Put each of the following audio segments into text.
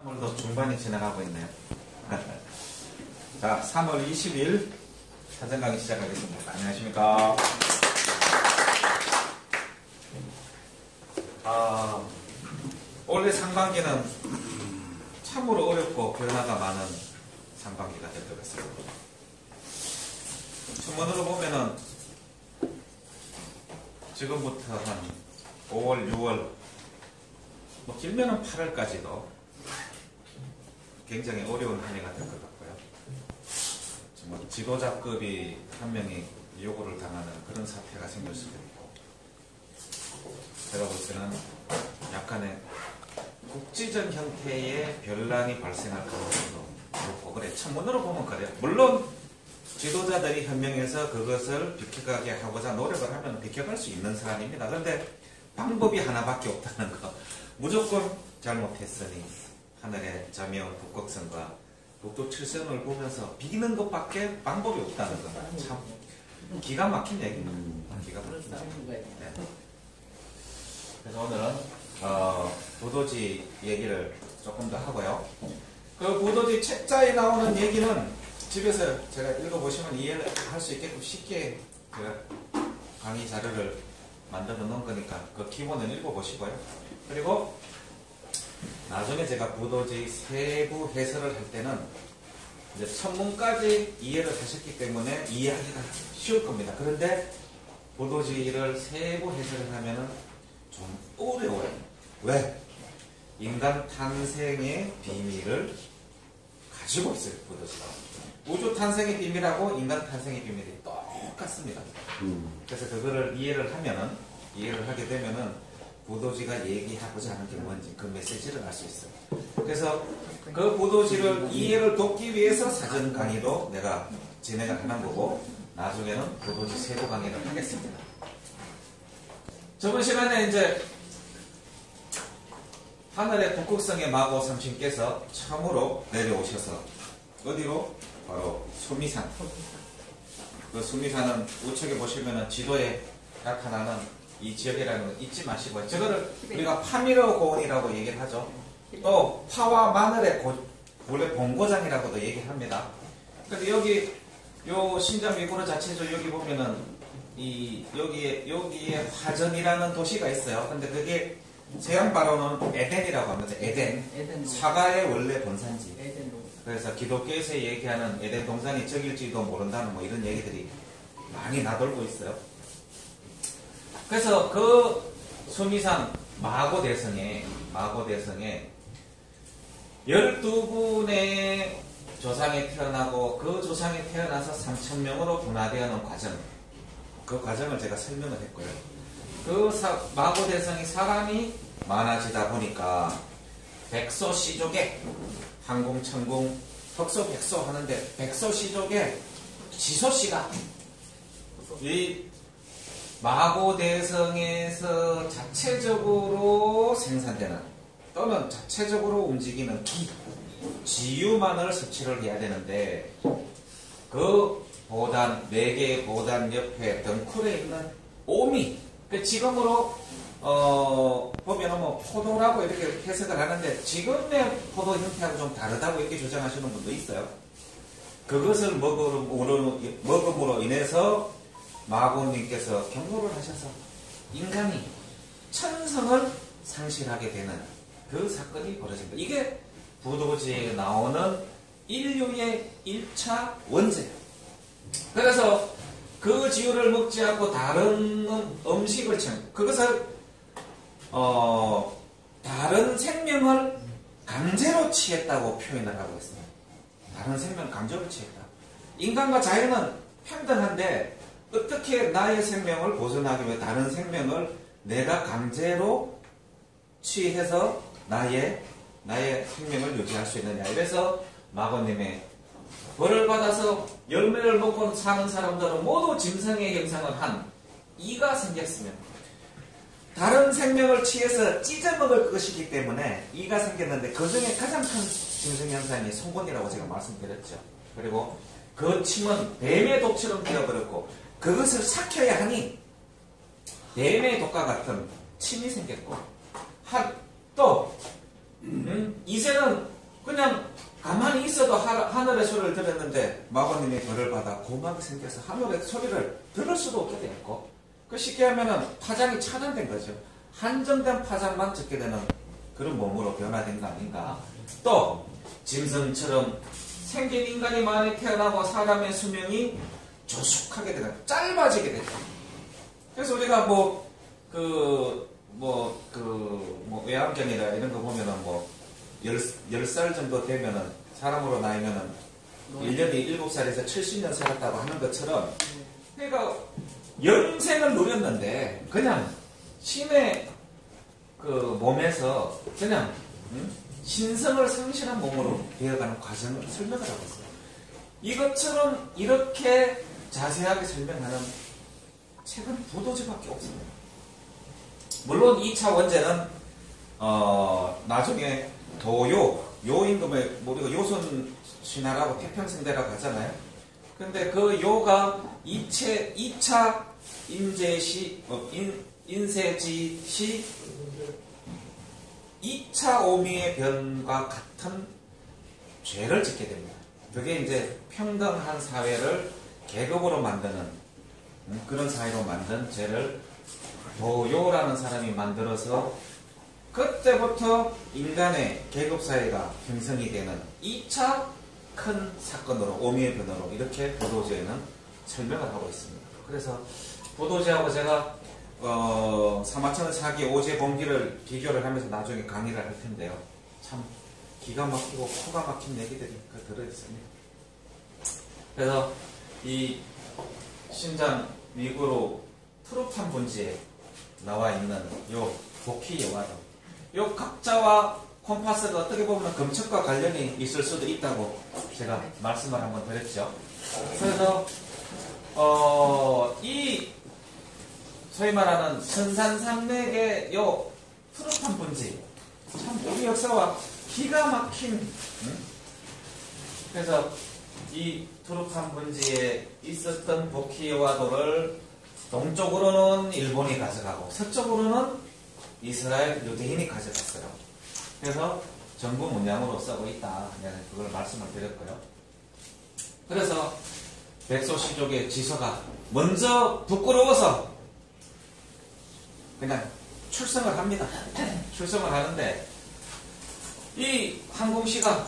오늘도 중반이 지나가고 있네요. 자, 3월 20일 사전 강의 시작하겠습니다. 안녕하십니까. 올해 상반기는 참으로 어렵고 변화가 많은 상반기가 될 것 같습니다. 천문으로 보면은 지금부터 한 5월, 6월, 뭐 길면은 8월까지도 굉장히 어려운 한 해가 될 것 같고요. 정말 지도자급이 한 명이 요구를 당하는 그런 사태가 생길 수도 있고, 제가 볼 때는 약간의 국지적 형태의 변란이 발생할 가능성도 높고, 그래, 천문으로 보면 그래요. 물론 지도자들이 현명해서 그것을 비켜가게 하고자 노력을 하면 비켜갈 수 있는 사안입니다. 그런데 방법이 하나밖에 없다는 거. 무조건 잘못했으니 하늘의 자명 북극성과 북두 칠성을 보면서 비기는 것밖에 방법이 없다는 거. 참 기가 막힌 얘기입니다. 기가 막힌다. 네. 그래서 오늘은 부도지 얘기를 조금 더 하고요. 그 부도지 책자에 나오는 얘기는 집에서 제가 읽어보시면 이해를 할 수 있게끔 쉽게 제가 강의 자료를 만들어 놓은 거니까 그 기본은 읽어보시고요. 그리고 나중에 제가 부도지 세부 해설을 할 때는 이제 천문까지 이해를 하셨기 때문에 이해하기가 쉬울 겁니다. 그런데 부도지를 세부 해설을 하면은 좀 어려워요. 왜? 인간 탄생의 비밀을 가지고 있어요, 부도지가. 우주 탄생의 비밀하고 인간 탄생의 비밀이 똑같습니다. 그래서 그거를 이해를 하게 되면은 부도지가 얘기하고자 하는 게 뭔지 그 메시지를 알 수 있어요. 그래서 그 부도지를 이해를 돕기 위해서 사전 강의도 내가 진행을 하는 거고, 나중에는 부도지 세부 강의를 하겠습니다. 저번 시간에 이제 하늘의 북극성의 마고 삼신께서 처음으로 내려오셔서 어디로? 바로 수미산. 그 수미산은 우측에 보시면은 지도에 나타나는 이 지역이라는 거 잊지 마시고요. 저거를 우리가 파미르 고원이라고 얘기를 하죠. 또 파와 마늘의 원래 본고장이라고도 얘기를 합니다. 근데 여기 요 신전 미구르 자체죠. 여기 보면은 여기에 화전이라는 도시가 있어요. 근데 그게 서양 바로는 에덴이라고 합니다. 에덴. 사과의 원래 본산지. 그래서 기독교에서 얘기하는 에덴 동산이 저길지도 모른다는 뭐 이런 얘기들이 많이 나돌고 있어요. 그래서 그 수미산 마고대성에 12분의 조상이 태어나고, 그 조상이 태어나서 3,000명으로 분화되어가는 과정, 그 과정을 제가 설명을 했고요. 그 마고대성이 사람이 많아지다 보니까 백소시족의 항공천궁 흑소백소 하는데, 백소시족의 지소씨가 이 마고대성에서 자체적으로 생산되는 또는 자체적으로 움직이는 지유만을 섭취를 해야 되는데, 그 보단, 4개의 보단 옆에 덩쿨에 있는 오미, 그 지금으로 보면 뭐 포도라고 이렇게 해석을 하는데, 지금의 포도 형태하고 좀 다르다고 이렇게 주장하시는 분도 있어요. 그것을 먹음으로 인해서 마고님께서 경고를 하셔서 인간이 천성을 상실하게 되는 그 사건이 벌어집니다. 이게 부도지에 나오는 인류의 1차 원죄. 그래서 그 지유를 먹지 않고 다른 음식을 그것을 다른 생명을 강제로 취했다고 표현을 하고 있습니다. 다른 생명을 강제로 취했다. 인간과 자연은 평등한데 어떻게 나의 생명을 보존하기 위해 다른 생명을 내가 강제로 취해서 나의 생명을 유지할 수 있느냐. 이래서 마고님의 벌을 받아서 열매를 먹고 사는 사람들은 모두 짐승의 형상을 한 이가 생겼으면, 다른 생명을 취해서 찢어먹을 것이기 때문에 이가 생겼는데, 그 중에 가장 큰 짐승 형상이 송곳니라고 제가 말씀드렸죠. 그리고 그 침은 뱀의 독처럼 되어버렸고, 그것을 삭혀야 하니 뱀의 독과 같은 침이 생겼고, 또 이제는 그냥 가만히 있어도 하늘의 소리를 들었는데 마고님이 벌을 받아 고막이 생겨서 하늘의 소리를 들을 수도 없게 되었고, 그 쉽게 하면은 파장이 차단된 거죠. 한정된 파장만 듣게 되는 그런 몸으로 변화된 거 아닌가. 또 짐승처럼 생긴 인간이 많이 태어나고 사람의 수명이 조숙하게 되는, 짧아지게 되죠. 그래서 우리가 외암경이나 이런 거 보면은 10살 정도 되면은, 사람으로 나이면은 1년이 7살에서 70년 살았다고 하는 것처럼, 그러니까 영생을 누렸는데 그냥 신의 그 몸에서 그냥 신성을 상실한 몸으로 되어가는 과정을 설명을 하고 있어요. 이것처럼 이렇게 자세하게 설명하는 책은 부도지밖에 없습니다. 물론 2차 원제는 나중에 요임금의 우리가 요손 신화라고 태평성대라고 하잖아요. 근데 그 요가 2차 인세지 시 2차 오미의 변과 같은 죄를 짓게 됩니다. 그게 이제 평등한 사회를 계급으로 만드는 그런 사회로 만든 죄를 도요라는 사람이 만들어서, 그때부터 인간의 계급사회가 형성이 되는 2차 큰 사건으로, 오미의 변화로 이렇게 부도제에는 설명을 하고 있습니다. 그래서 부도제하고 제가 사마천의 사기, 오제 봉기를 비교를 하면서 나중에 강의를 할 텐데요. 참 기가 막히고 코가 막힌 얘기들이 들어있습니다. 그래서 이 신장 미구로 트루판 분지에 나와 있는 요 복희 여화도, 요 각자와 콤파스가 어떻게 보면 금척과 관련이 있을 수도 있다고 제가 말씀을 한번 드렸죠. 그래서 이 소위 말하는 선산산맥의 요 트루판 분지, 참 우리 역사와 기가 막힌, 그래서 이 트루판 분지에 있었던 복희여화도를 동쪽으로는 일본이 가져가고 서쪽으로는 이스라엘 유대인이 가져갔어요. 그래서 정부 문양으로 쓰고 있다. 그걸 말씀을 드렸고요. 그래서 백소시족의 지서가 먼저 부끄러워서 그냥 출성을 합니다. 출성을 하는데 이 항공시가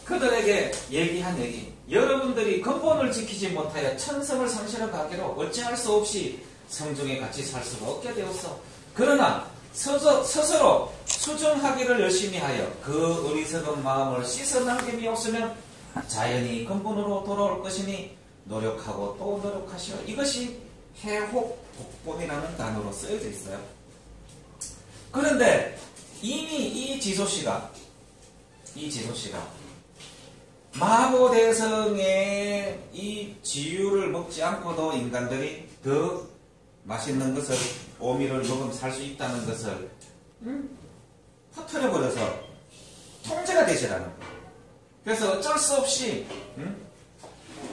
그들에게 얘기한 얘기, 여러분들이 근본을 지키지 못하여 천성을 상실해 가기로 어찌할 수 없이 성중에 같이 살 수가 없게 되었어. 그러나 스스로 수정하기를 열심히 하여 그 어리석은 마음을 씻어남김이 없으면 자연히 근본으로 돌아올 것이니 노력하고 또 노력하시오. 이것이 해혹복본이라는 단어로 쓰여져 있어요. 그런데 이미 이 지소씨가 마고대성의 이 지유를 먹지 않고도 인간들이 더 맛있는 것을, 오미를 먹으면 살 수 있다는 것을 퍼뜨려버려서 통제가 되질 않은 거예요. 그래서 어쩔 수 없이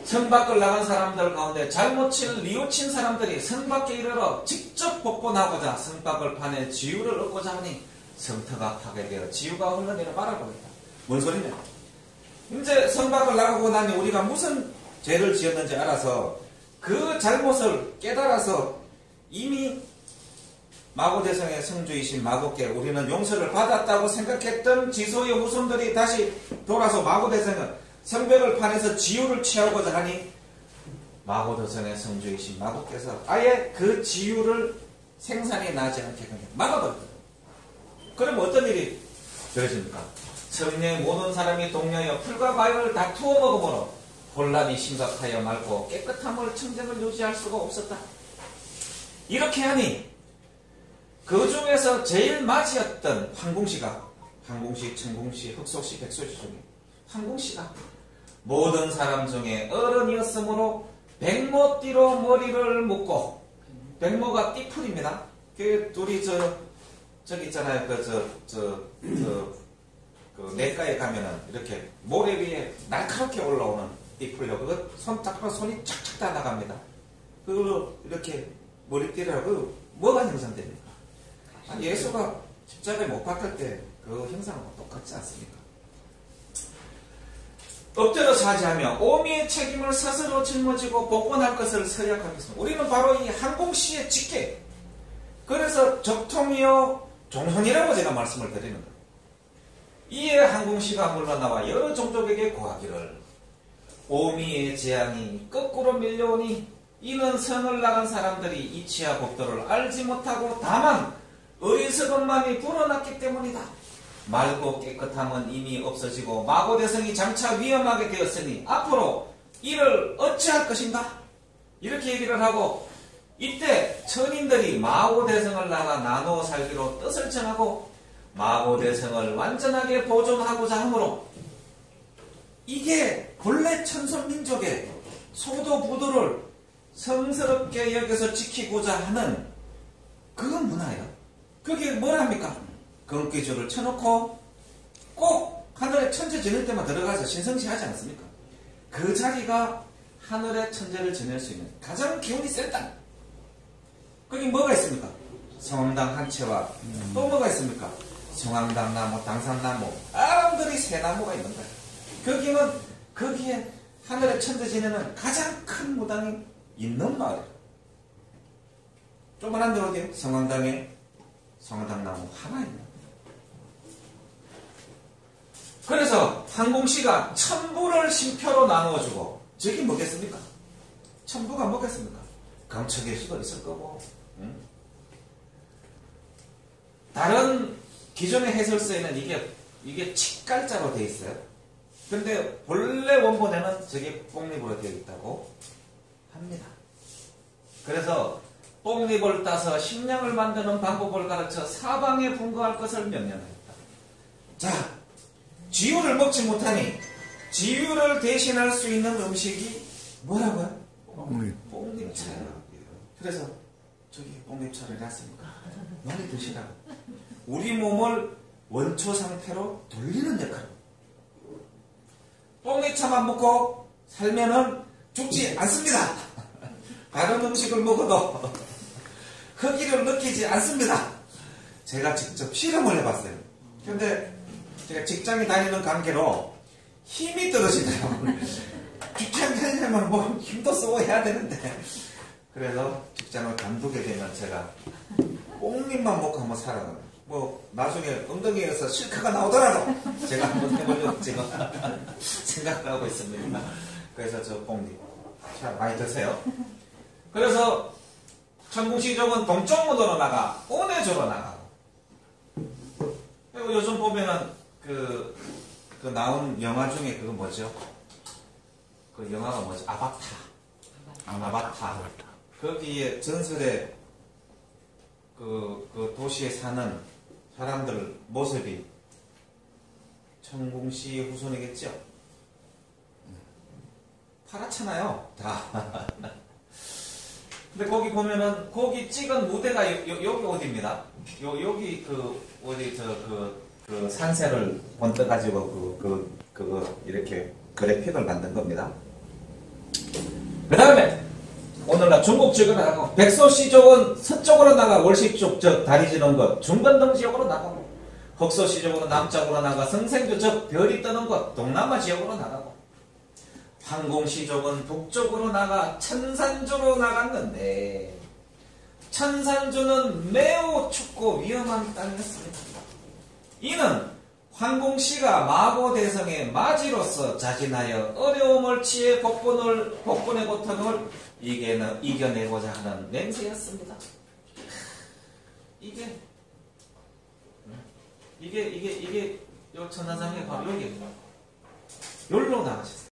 성 밖을 나간 사람들 가운데 잘못을 뉘우친 사람들이 성 밖에 이르러 직접 복권하고자 성 밖을 파내 지유를 얻고자 하니 성터가 파괴되어 지유가 흘러내려 말아버렸다. 뭔 소리냐? 이제 성 밖을 나가고 나니 우리가 무슨 죄를 지었는지 알아서 그 잘못을 깨달아서 이미 마고대성의 성주이신 마고께 우리는 용서를 받았다고 생각했던 지소의 후손들이 다시 돌아서 마고대성은 성벽을 파내서 지유를 취하고자 하니 마고대성의 성주이신 마고께서 아예 그 지유를 생산이 나지 않게 그냥 막아버렸다. 그럼 어떤 일이 벌어집니까? 성령의 모든 사람이 동료하여 풀과 과일을 다투어 먹음으로 혼란이 심각하여 말고 깨끗함을 청정을 유지할 수가 없었다. 이렇게 하니 그 중에서 제일 맞이었던 황궁시가, 황궁시, 청궁시, 흑소시, 백소시 중에 황궁시가 모든 사람 중에 어른이었으므로 백모띠로 머리를 묶고, 백모가 띠풀입니다. 그 둘이 저기 있잖아요. 그 냇가에 가면은 이렇게 모래 위에 날카롭게 올라오는 띠풀요. 그거 손 딱 하면 손이 착착 다 나갑니다. 그걸로 이렇게 머리띠를 하고 뭐가 형성됩니까? 예수가 십자가에 못 박힐 때 그 형상하고 똑같지 않습니까? 엎드려 사죄하며 오미의 책임을 스스로 짊어지고 복권할 것을 서약하겠습니다. 우리는 바로 이 항공시의 직계. 그래서 적통이요 종손이라고 제가 말씀을 드리는 거예요. 이에 항공시가 물러나와 여러 종족에게 고하기를 오미의 재앙이 거꾸로 밀려오니 이는 성을 나간 사람들이 이치와 법도를 알지 못하고 다만 어리석음만이 불어났기 때문이다. 맑고 깨끗함은 이미 없어지고 마고대성이 장차 위험하게 되었으니 앞으로 이를 어찌할 것인가? 이렇게 얘기를 하고 이때 천인들이 마고대성을 나가 나누어 살기로 뜻을 정하고 마고대성을 완전하게 보존하고자 하므로 이게 본래 천손민족의 소도부도를 성스럽게 여겨서 지키고자 하는 그 문화예요. 그게 뭐랍니까? 금귀주를 쳐놓고 꼭 하늘에 천재 지낼 때만 들어가서 신성시 하지 않습니까? 그 자리가 하늘의 천재를 지낼 수 있는 가장 기운이 센 땅. 거기 뭐가 있습니까? 성황당 한 채와 또 뭐가 있습니까? 성황당 나무, 당산나무, 아름드리 새 나무가 있는 거예요. 거기에 하늘의 천재 지내는 가장 큰 무당이 있는 마을이에요. 조그만한 데 어디에요? 성황당에 성황당 나무 하나 있는. 그래서 항공시가 천부를 심표로 나누어주고 저기 뭐겠습니까? 천부가 뭐겠습니까? 강척일 수도 있을 거고 다른 기존의 해설서에는 이게 칙갈자로 되어 있어요. 근데 본래 원본에는 저게 뽕립으로 되어 있다고 합니다. 그래서 뽕립을 따서 식량을 만드는 방법을 가르쳐 사방에 분거할 것을 명령하였다. 자, 지유를 먹지 못하니 지유를 대신할 수 있는 음식이 뭐라고요? 뽕립차예요. 그래서 저기 뽕립차를 놨으니까 많이 드시라고. 우리 몸을 원초 상태로 돌리는 역할. 뽕립차만 먹고 살면은 죽지 않습니다. 다른 음식을 먹어도 흡기를 느끼지 않습니다. 제가 직접 실험을 해봤어요. 근데 제가 직장에 다니는 관계로 힘이 떨어지더라고요. 직장 다니려면 뭐 힘도 쓰고 해야 되는데. 그래서 직장을 관두게 되면 제가 뽕잎만 먹고 한번 살아가요. 뭐 나중에 엉덩이에서 실크가 나오더라도 제가 한번 해보려고 지금 생각하고 있습니다. 그래서 저 뽕잎 잘 많이 드세요. 그래서 천궁시족은 동쪽문으로 나가 온해조로 나가고, 그리고 요즘 보면은 그 나온 영화 중에 그거 뭐죠? 그 영화가 뭐죠? 아바타. 거기에 전설의 그 도시에 사는 사람들 모습이 천궁시 후손이겠죠? 파랗잖아요, 다. 근데 거기 보면은 거기 찍은 무대가 여기 어디입니다. 여기 그 산세를 번떠가지고 그거 이렇게 그래픽을 만든 겁니다. 그 다음에 오늘날 중국 지역으로 나가고, 백소시족은 서쪽으로 나가 월시족 즉 다리 지는 것 중건동 지역으로 나가고, 흑소시족으로 남쪽으로 나가 성생교 즉 별이 뜨는 곳 동남아 지역으로 나가고, 황공시족은 북쪽으로 나가 천산주로 나갔는데 천산주는 매우 춥고 위험한 땅이었습니다. 이는 황공시가 마고대성의 마지로서 자진하여 어려움을 취해 복권의 고통을 이겨내고자 하는 맹세였습니다. 이게 요 천하장에 바로 여기 여기로 나가셨어요.